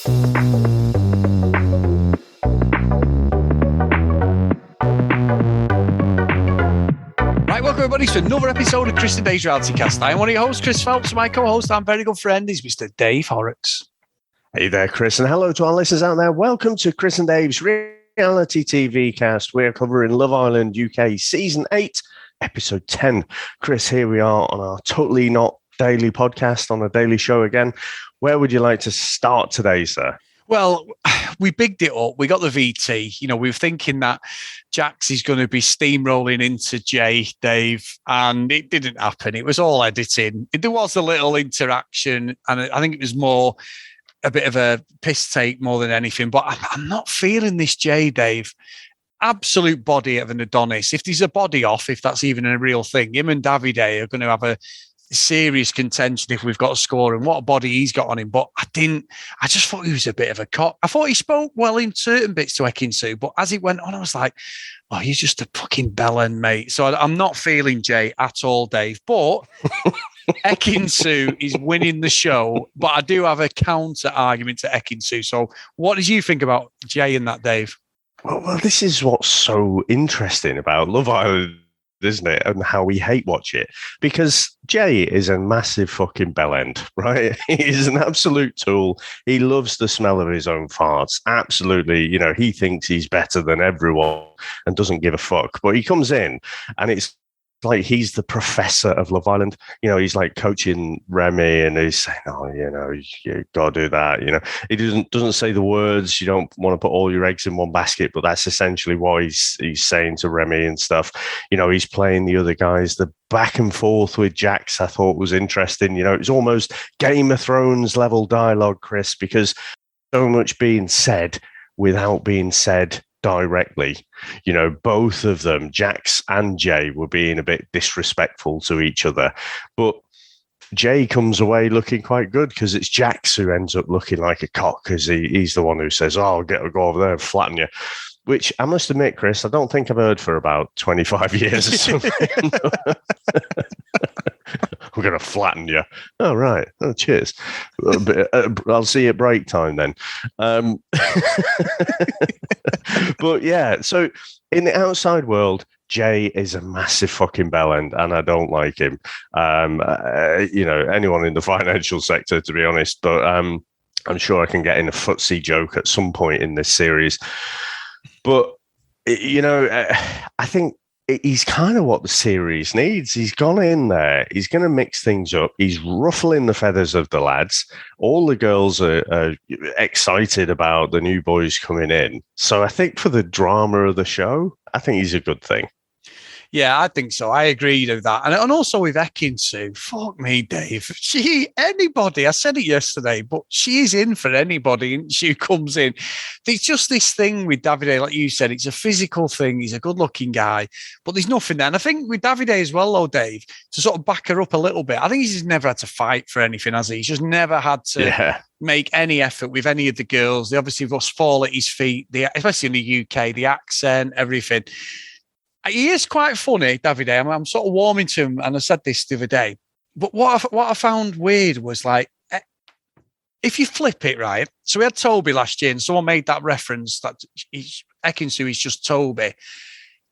Right, welcome everybody to another episode of Chris and Dave's Reality Cast. I'm one of your hosts, Chris Phelps. My co-host and very good friend is Mr. Dave Horrocks. Hey there, Chris, and hello to our listeners out there. Welcome to Chris and Dave's Reality TV Cast. We're covering Love Island UK Season 8, Episode 10. Chris, here we are on our totally not daily podcast, on a daily show again. Where would you like to start today, sir? Well, we bigged it up. We got the VT. You know, we were thinking that Jax is going to be steamrolling into Jay, Dave, and it didn't happen. It was all editing. There was a little interaction, and I think it was more a bit of a piss take more than anything. But I'm not feeling this Jay, Dave. Absolute body of an Adonis. If there's a body off, if that's even a real thing, him and Davide are going to have a serious contention if we've got a score, and what a body he's got on him. But I just thought he was a bit of a cock. I thought he spoke well in certain bits to Ekin-Su, but as it went on, I was like, oh, he's just a fucking bellend, mate. So I'm not feeling Jay at all, Dave. But Ekin-Su is winning the show, but I do have a counter argument to Ekin-Su. So what did you think about Jay and that, Dave? Well, this is what's so interesting about Love Island, isn't it? And how we hate watch it. Because Jay is a massive fucking bellend, right? He's an absolute tool. He loves the smell of his own farts. Absolutely. You know, he thinks he's better than everyone and doesn't give a fuck. But he comes in and it's like he's the professor of Love Island. You know, he's like coaching Remi and he's saying, oh, you know, you got to do that. You know, he doesn't say the words. You don't want to put all your eggs in one basket, but that's essentially what he's saying to Remi and stuff. You know, he's playing the other guys. The back and forth with Jax, I thought was interesting. You know, it was almost Game of Thrones level dialogue, Chris, because so much being said without being said directly. You know, both of them, Jax and Jay, were being a bit disrespectful to each other. But Jay comes away looking quite good because it's Jax who ends up looking like a cock because he's the one who says, oh, I'll go over there and flatten you. Which I must admit, Chris, I don't think I've heard for about 25 years or something. I'm going to flatten you. Oh, right. Oh, cheers. I'll see you at break time then. But yeah, so in the outside world, Jay is a massive fucking bellend and I don't like him. You know, anyone in the financial sector, to be honest, but I'm sure I can get in a footsie joke at some point in this series. But, you know, I think he's kind of what the series needs. He's gone in there. He's going to mix things up. He's ruffling the feathers of the lads. All the girls are excited about the new boys coming in. So I think for the drama of the show, I think he's a good thing. Yeah, I think so. I agree with that. And also with Ekin-Su, fuck me, Dave. Anybody, I said it yesterday, but she is in for anybody and she comes in. There's just this thing with Davide, like you said, it's a physical thing. He's a good looking guy, but there's nothing there. And I think with Davide as well, though, Dave, to sort of back her up a little bit, I think he's just never had to fight for anything, has he? He's just never had to make any effort with any of the girls. They obviously must fall at his feet, especially in the UK, the accent, everything. He is quite funny, Davide. I'm sort of warming to him, and I said this the other day. But what I found weird was, like, if you flip it, right? So we had Toby last year, and someone made that reference that Ekin-Su is just Toby.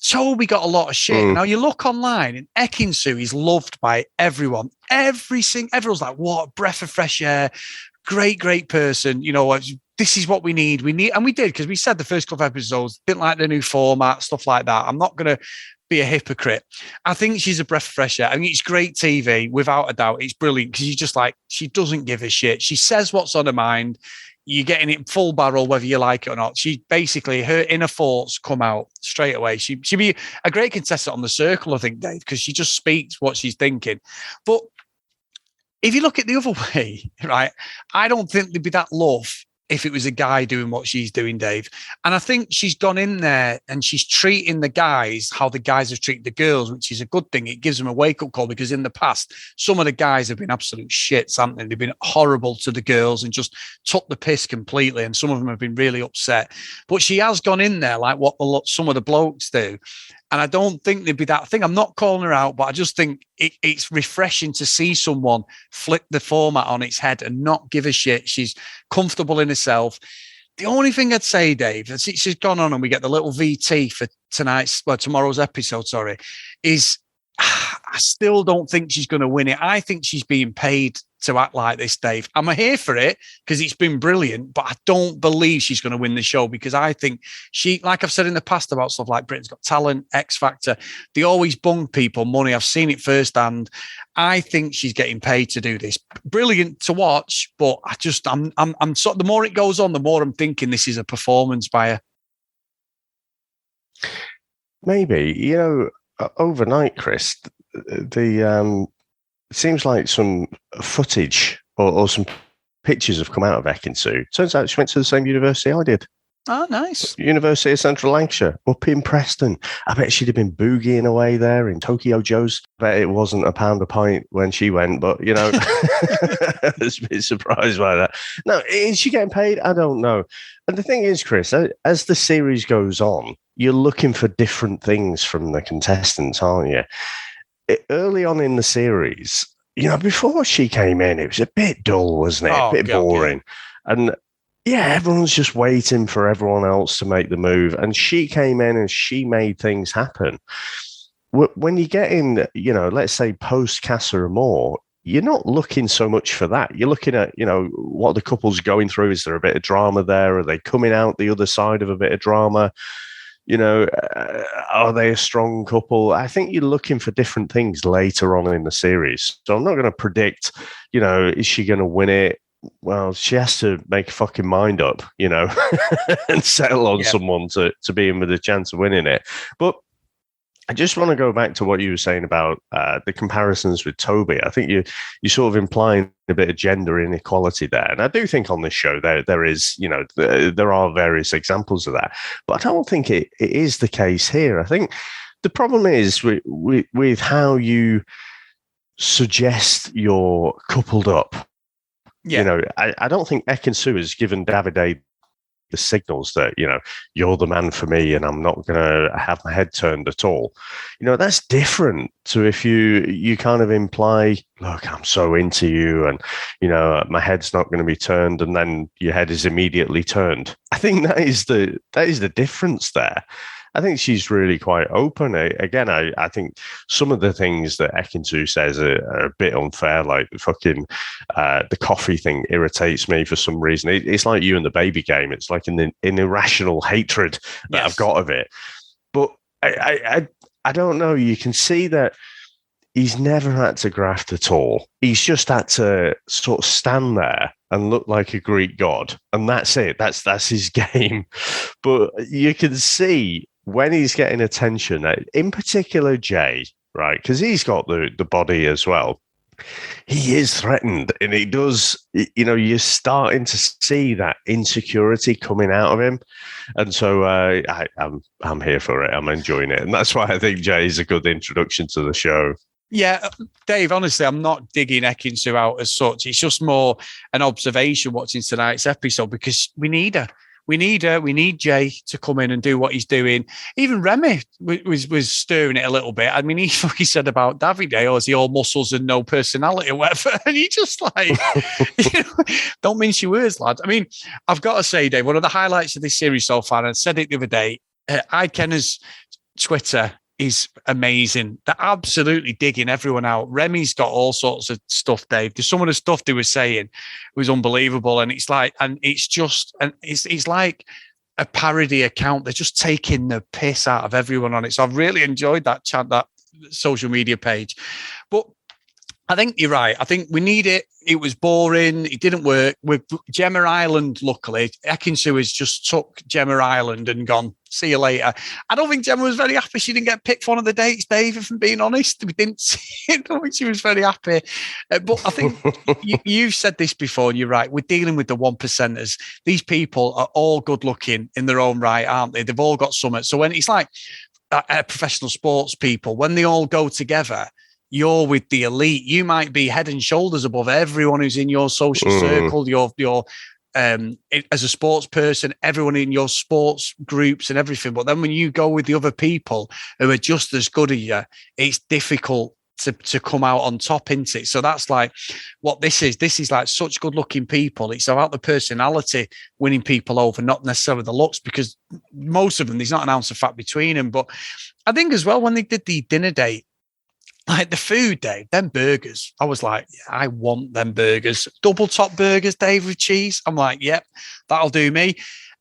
Toby got a lot of shit. Now you look online, and Ekin-Su is loved by everyone. Everyone's like, what a breath of fresh air. Great person. You know, this is what we need. And we did, because we said the first couple of episodes, didn't like the new format, stuff like that. I'm not going to be a hypocrite. I think she's a breath of fresh air. I mean, it's great TV, without a doubt. It's brilliant because you just like, she doesn't give a shit. She says what's on her mind. You're getting it full barrel, whether you like it or not. She basically, her inner thoughts come out straight away. She'd be a great contestant on The Circle, I think, Dave, because she just speaks what she's thinking. But if you look at the other way, right, I don't think there'd be that love if it was a guy doing what she's doing, Dave. And I think she's gone in there and she's treating the guys how the guys have treated the girls, which is a good thing. It gives them a wake-up call, because in the past, some of the guys have been absolute shits, haven't they? They've been horrible to the girls and just took the piss completely, and some of them have been really upset. But she has gone in there like what some of the blokes do. And I don't think there'd be that thing. I'm not calling her out, but I just think it's refreshing to see someone flip the format on its head and not give a shit. She's comfortable in herself. The only thing I'd say, Dave, as it's gone on and we get the little VT for tomorrow's episode, is I still don't think she's going to win it. I think she's being paid to act like this, Dave. I'm here for it because it's been brilliant, but I don't believe she's going to win the show because I think she, like I've said in the past about stuff like Britain's Got Talent, X Factor, they always bung people money. I've seen it firsthand. I think she's getting paid to do this. Brilliant to watch, but I'm sort of, the more it goes on, the more I'm thinking this is a performance by her. Maybe, overnight, Chris, it seems like some footage or some pictures have come out of Ekin-Su. Turns out she went to the same university I did. Oh, nice. University of Central Lancashire, up in Preston. I bet she'd have been boogieing away there in Tokyo Joe's. I bet it wasn't £1 a pint when she went, but, I was a bit surprised by that. No, is she getting paid? I don't know. And the thing is, Chris, as the series goes on, you're looking for different things from the contestants, aren't you? Early on in the series, before she came in, it was a bit dull, wasn't it? A bit boring. Yeah. And everyone's just waiting for everyone else to make the move. And she came in and she made things happen. When you get in, let's say post Casa Amor, you're not looking so much for that. You're looking at, what the couple's going through. Is there a bit of drama there? Are they coming out the other side of a bit of drama? Are they a strong couple? I think you're looking for different things later on in the series. So I'm not going to predict, is she going to win it? Well, she has to make a fucking mind up, and settle on someone to be in with a chance of winning it. But I just want to go back to what you were saying about the comparisons with Toby. I think you sort of implying a bit of gender inequality there. And I do think on this show there is, there are various examples of that. But I don't think it is the case here. I think the problem is with how you suggest you're coupled up. Yeah. I don't think Ekin-Su has given Davide the signals that, you're the man for me and I'm not going to have my head turned at all. That's different to if you kind of imply, look, I'm so into you and, my head's not going to be turned and then your head is immediately turned. I think that is the difference there. I think she's really quite open. Again, I think some of the things that Ekin-Su says are a bit unfair, like fucking the coffee thing irritates me for some reason. It's like you and the baby game. It's like an irrational hatred that I've got of it. But I don't know. You can see that he's never had to graft at all. He's just had to sort of stand there and look like a Greek god. And that's it. That's his game. But you can see when he's getting attention, in particular Jay, right? Because he's got the body as well. He is threatened, and he does. You're starting to see that insecurity coming out of him, and so I'm here for it. I'm enjoying it, and that's why I think Jay is a good introduction to the show. Yeah, Dave, honestly, I'm not digging Ekin-Su out as such. It's just more an observation watching tonight's episode because we need her. We need her. We need Jay to come in and do what he's doing. Even Remi was stirring it a little bit. I mean, he said about Davide, is he all muscles and no personality or whatever? And he just like, don't mince your words, lad. I mean, I've got to say, Dave, one of the highlights of this series so far, and I said it the other day, Ikenna's Twitter is amazing. They're absolutely digging everyone out. Remi's got all sorts of stuff, Dave. Some of the stuff they were saying was unbelievable. And it's like, and it's just, and it's like a parody account. They're just taking the piss out of everyone on it. So I've really enjoyed that social media page. But I think you're right. I think we need it. It was boring. It didn't work. With Gemma Island, luckily, Ekin-Su has just took Gemma Island and gone, see you later. I don't think Gemma was very happy she didn't get picked for one of the dates, Dave, if I'm being honest. We didn't see it. I don't think she was very happy. But I think you've said this before, and you're right. We're dealing with the 1%ers. These people are all good looking in their own right, aren't they? They've all got something. So when it's like professional sports people, when they all go together, you're with the elite. You might be head and shoulders above everyone who's in your social circle, your as a sports person, everyone in your sports groups and everything. But then when you go with the other people who are just as good as you, it's difficult to come out on top, isn't it? So that's like what this is. This is like such good looking people. It's about the personality winning people over, not necessarily the looks, because most of them, there's not an ounce of fat between them. But I think as well, when they did the dinner date, like the food, Dave, them burgers, I was like, yeah, I want them burgers. Double top burgers, Dave, with cheese. I'm like, yep, that'll do me.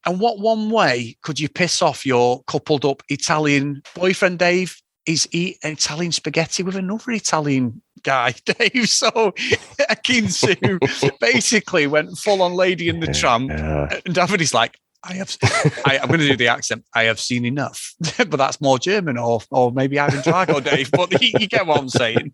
And what one way could you piss off your coupled up Italian boyfriend, Dave, is eat Italian spaghetti with another Italian guy, Dave? So Akinsu basically went full on Lady and the Tramp. And David is like, I'm going to do the accent. I have seen enough, but that's more German, or maybe Ivan Drago, Dave. But you get what I'm saying.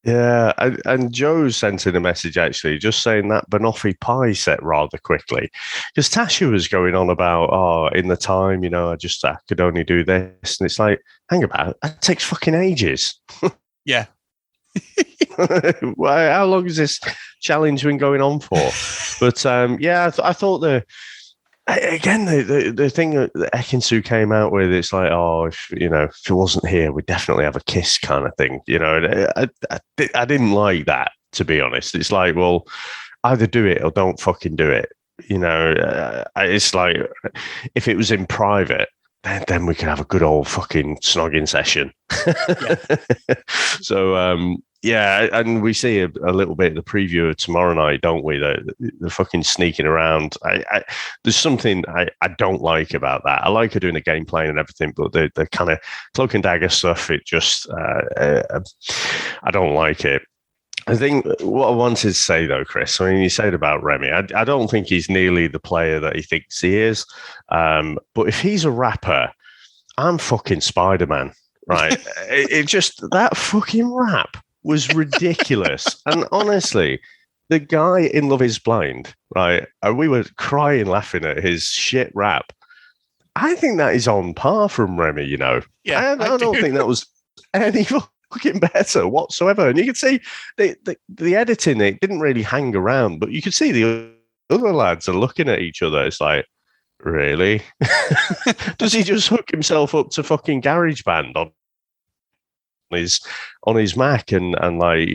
Yeah, and Joe sent in a message actually, just saying that banoffee pie set rather quickly, because Tasha was going on about, in the time, I could only do this, and it's like, hang about, that takes fucking ages. Yeah. How long has this challenge been going on for? But I thought the thing that Ekinsu came out with, it's like, if it wasn't here, we'd definitely have a kiss kind of thing. I didn't like that, to be honest. It's like, well, either do it or don't fucking do it. It's like, if it was in private, then we could have a good old fucking snogging session. Yeah. So, and we see a little bit of the preview of tomorrow night, don't we? The fucking sneaking around. There's something I don't like about that. I like her doing the gameplay and everything, but the kind of cloak and dagger stuff, it just, I don't like it. I think what I wanted to say, though, Chris, I mean, you said about Remi, I don't think he's nearly the player that he thinks he is. But if he's a rapper, I'm fucking Spider-Man, right? it just, that fucking rap was ridiculous. And honestly, the guy in Love is Blind, right? And we were crying laughing at his shit rap. I think that is on par from Remi, Yeah, I don't think that was any fucking better whatsoever. And you could see the editing, it didn't really hang around, but you could see the other lads are looking at each other. It's like, really? Does he just hook himself up to fucking GarageBand on his Mac and like,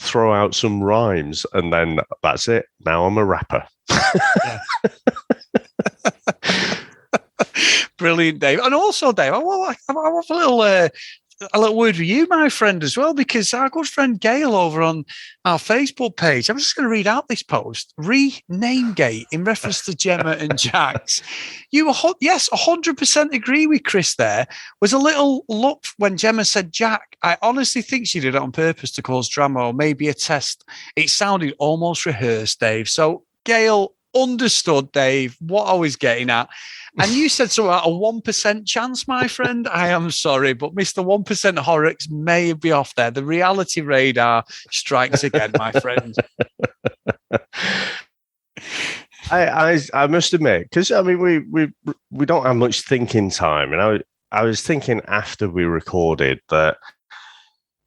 throw out some rhymes and then that's it? Now I'm a rapper. Brilliant, Dave. And also, Dave, I have a little word with you, my friend, as well, because our good friend Gail over on our Facebook page, I'm just going to read out this post. Rename Gate in reference to Gemma and Jax. Yes, 100% agree with Chris there. Was a little look when Gemma said Jack. I honestly think she did it on purpose to cause drama or maybe a test. It sounded almost rehearsed, Dave. So Gail understood, Dave, what I was getting at. And you said something about a 1% chance, my friend. I am sorry, but Mr. 1% Horrocks may be off there. The reality radar strikes again, my friend. I must admit, because I mean we don't have much thinking time, and I was thinking after we recorded that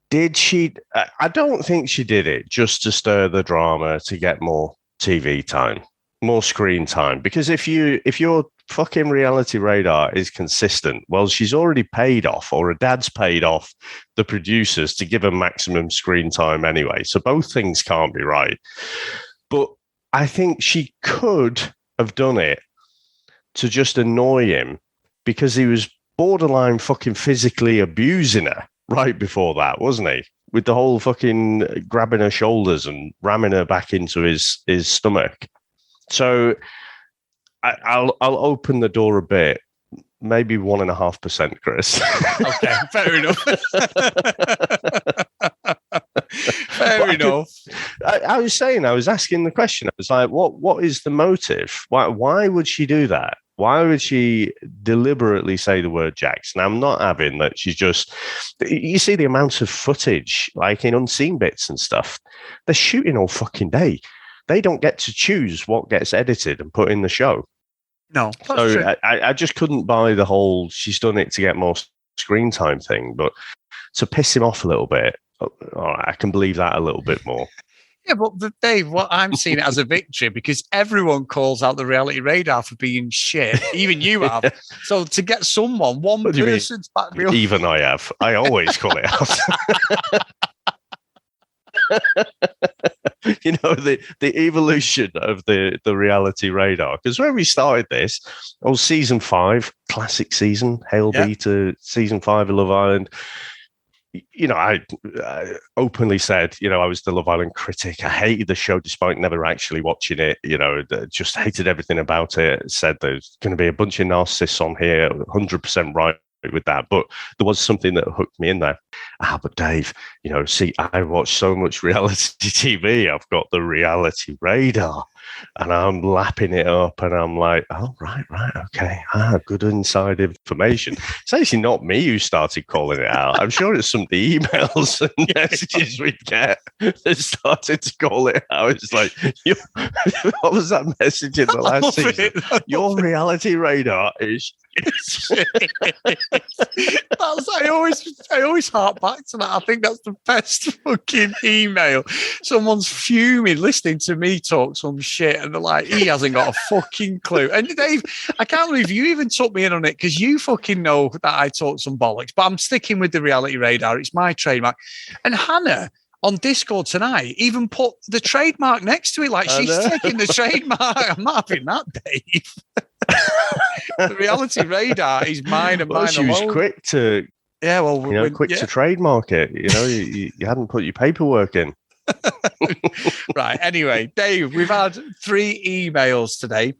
did she? I don't think she did it just to stir the drama to get more TV time, more screen time. Because if your fucking reality radar is consistent, well, she's already paid off, or her dad's paid off the producers to give her maximum screen time anyway. So both things can't be right. But I think she could have done it to just annoy him because he was borderline fucking physically abusing her right before that, wasn't he? With the whole fucking grabbing her shoulders and ramming her back into his stomach. So I'll open the door a bit, maybe 1.5%, Chris. Okay, fair enough. Fair enough. I was asking the question. I was like, what is the motive? Why would she do that? Why would she deliberately say the word Jackson? I'm not having that. She's just, you see the amount of footage, like in unseen bits and stuff. They're shooting all fucking day. They don't get to choose what gets edited and put in the show. No. So I just couldn't buy the whole she's done it to get more screen time thing. But to piss him off a little bit, I can believe that a little bit more. Yeah, but Dave, what I'm seeing it as a victory because everyone calls out the reality radar for being shit. Even you have. So to get someone, one What do you mean? person's back me up. Even I have. I always call it out. You know, the evolution of the reality radar. Because when we started this, season 5, classic season, Hail B to season 5 of Love Island. You know, I openly said, you know, I was the Love Island critic. I hated the show despite never actually watching it. You know, just hated everything about it. Said there's going to be a bunch of narcissists on here, 100% right with that. But there was something that hooked me in there. But Dave, you know, see, I watch so much reality TV. I've got the reality radar. And I'm lapping it up and I'm like, oh, right, okay. Good inside information. It's actually not me who started calling it out. I'm sure it's some of the emails and messages we get that started to call it out. It's like, what was that message in the last season? Your reality radar is I always hark back to that. I think that's the best fucking email. Someone's fuming listening to me talk some shit, and they're like, he hasn't got a fucking clue. And Dave, I can't believe you even took me in on it because you fucking know that I talk some bollocks. But I'm sticking with the reality radar. It's my trademark. And Hannah on Discord tonight even put the trademark next to it, like she's taking the trademark. I'm not having that, Dave. The reality radar is mine and mine she alone. was quick to, to trademark it. You know, you hadn't put your paperwork in. Right. Anyway, Dave, we've had 3 emails today.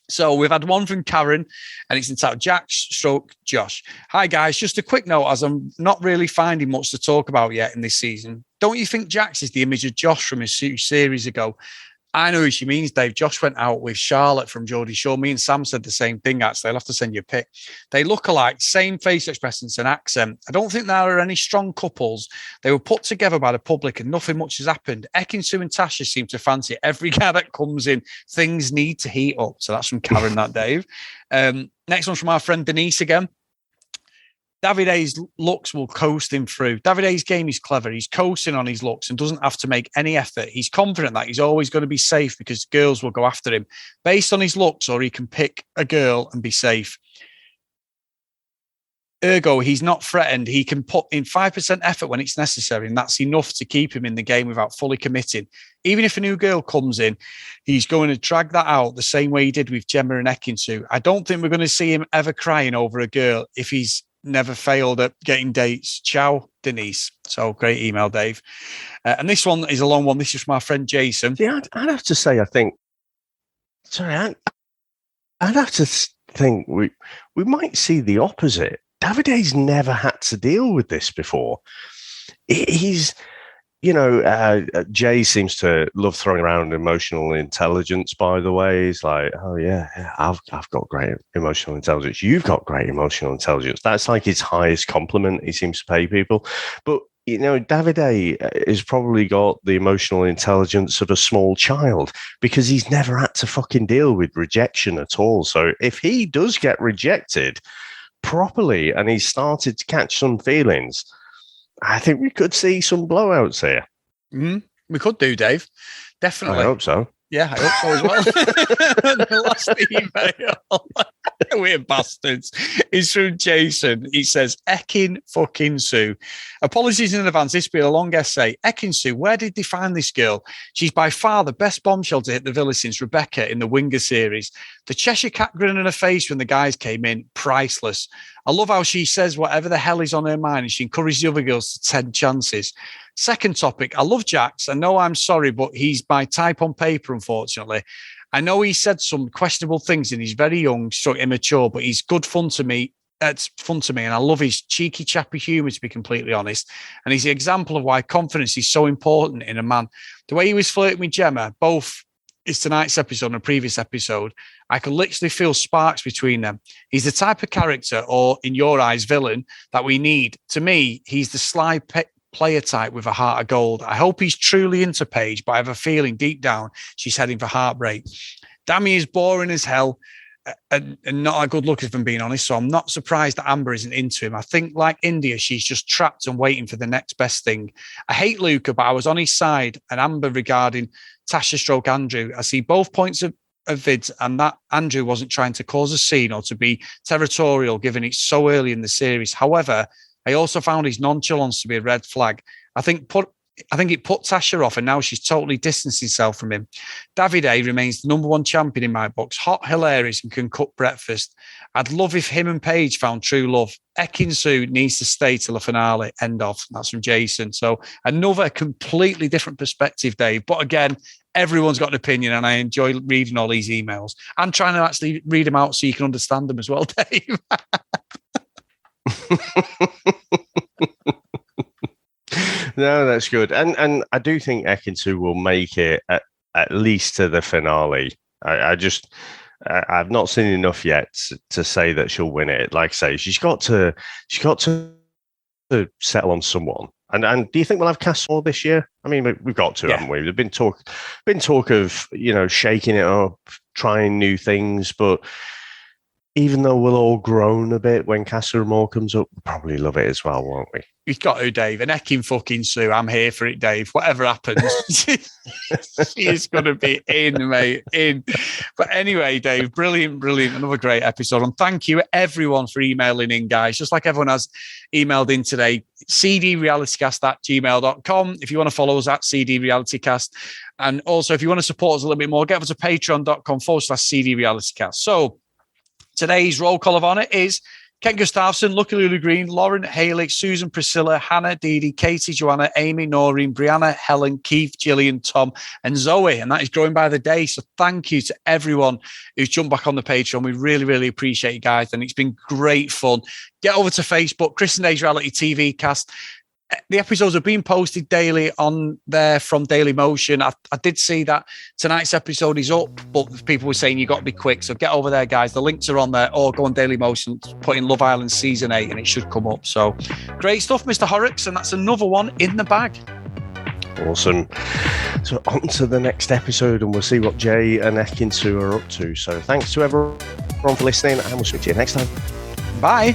So we've had one from Karen, and it's entitled Josh. Hi, guys. Just a quick note, as I'm not really finding much to talk about yet in this season. Don't you think Jax is the image of Josh from a series ago? I know who she means, Dave. Josh went out with Charlotte from Geordie Shore. Me and Sam said the same thing, actually. I'll have to send you a pic. They look alike, same face expressions and accent. I don't think there are any strong couples. They were put together by the public and nothing much has happened. Ekin-Su and Tasha seem to fancy every guy that comes in. Things need to heat up. So that's from Karen, that Dave. Next one's from our friend Denise again. Davide's looks will coast him through. Davide's game is clever. He's coasting on his looks and doesn't have to make any effort. He's confident that he's always going to be safe because girls will go after him based on his looks, or he can pick a girl and be safe. Ergo, he's not threatened. He can put in 5% effort when it's necessary, and that's enough to keep him in the game without fully committing. Even if a new girl comes in, he's going to drag that out the same way he did with Gemma and Ekin-Su. I don't think we're going to see him ever crying over a girl if he's never failed at getting dates. Ciao, Denise. So great email, Dave. And this one is a long one. This is from our friend Jason. Yeah, I'd have to say, I'd have to think we might see the opposite. Davide's never had to deal with this before. He's, Jay seems to love throwing around emotional intelligence, by the way. He's like, oh, yeah, I've got great emotional intelligence. You've got great emotional intelligence. That's like his highest compliment he seems to pay people. But, Davide has probably got the emotional intelligence of a small child because he's never had to fucking deal with rejection at all. So if he does get rejected properly and he started to catch some feelings, I think we could see some blowouts here. We could do, Dave. Definitely. I hope so. Yeah, I hope so as well. The last email, weird bastards, is from Jason. He says, Ekin-Su. Apologies in advance. This will be a long essay. Ekin-Su, where did they find this girl? She's by far the best bombshell to hit the villa since Rebecca in the Winger series. The Cheshire Cat grin on her face when the guys came in, priceless. I love how she says whatever the hell is on her mind and she encourages the other girls to 10 chances. Second topic, I love Jax. I know I'm sorry, but he's my type on paper, unfortunately. I know he said some questionable things and he's very young, so immature, but he's good fun to me. It's fun to me, and I love his cheeky, chappy humour, to be completely honest. And he's the example of why confidence is so important in a man. The way he was flirting with Gemma, both is tonight's episode and a previous episode, I could literally feel sparks between them. He's the type of character, or in your eyes, villain, that we need. To me, he's the sly player type with a heart of gold. I hope he's truly into Paige, but I have a feeling deep down she's heading for heartbreak. Dami is boring as hell. and not a good look, if I'm being honest. So I'm not surprised that Amber isn't into him. I think, like India, she's just trapped and waiting for the next best thing. I hate Luca, but I was on his side. And Amber regarding Tasha stroke Andrew, I see both points of vids, and that Andrew wasn't trying to cause a scene or to be territorial, given it's so early in the series. However, I also found his nonchalance to be a red flag. I think it put Tasha off, and now she's totally distanced herself from him. Davide remains the number one champion in my books. Hot, hilarious, and can cook breakfast. I'd love if him and Paige found true love. Ekin-Su needs to stay till the finale. End of. That's from Jason. So another completely different perspective, Dave. But again, everyone's got an opinion, and I enjoy reading all these emails. I'm trying to actually read them out so you can understand them as well, Dave. No, that's good. And I do think Ekin-Su will make it at least to the finale. I've not seen enough yet to say that she'll win it. Like I say, she's got to settle on someone. And do you think we'll have Castle this year? I mean, we've got to, haven't we? There's been talk of, shaking it up, trying new things, but even though we'll all groan a bit when Casa Amor comes up, we'll probably love it as well, won't we? We've got to, Dave. And Ekin-Su, I'm here for it, Dave. Whatever happens, she is going to be in, mate, in. But anyway, Dave, brilliant. Another great episode. And thank you, everyone, for emailing in, guys. Just like everyone has emailed in today, cdrealitycast@gmail.com. If you want to follow us at cdrealitycast. And also, if you want to support us a little bit more, get over to patreon.com/cdrealitycast. So today's roll call of honor is Ken Gustafson, Lucky Lulu Green, Lauren, Haley, Susan, Priscilla, Hannah, Dee Dee, Katie, Joanna, Amy, Noreen, Brianna, Helen, Keith, Gillian, Tom, and Zoe. And that is growing by the day. So thank you to everyone who's jumped back on the Patreon. We really, really appreciate you guys. And it's been great fun. Get over to Facebook, Chris and Dave's Reality TV Cast. The episodes are being posted daily on there from Daily Motion. I did see that tonight's episode is up, but people were saying you got to be quick. So get over there, guys. The links are on there, or go on Daily Motion, put in Love Island Season 8, and it should come up. So great stuff, Mr. Horrocks, and that's another one in the bag. Awesome. So on to the next episode, and we'll see what Jay and Ekin-Su are up to. So thanks to everyone for listening, and we'll speak to you next time. Bye.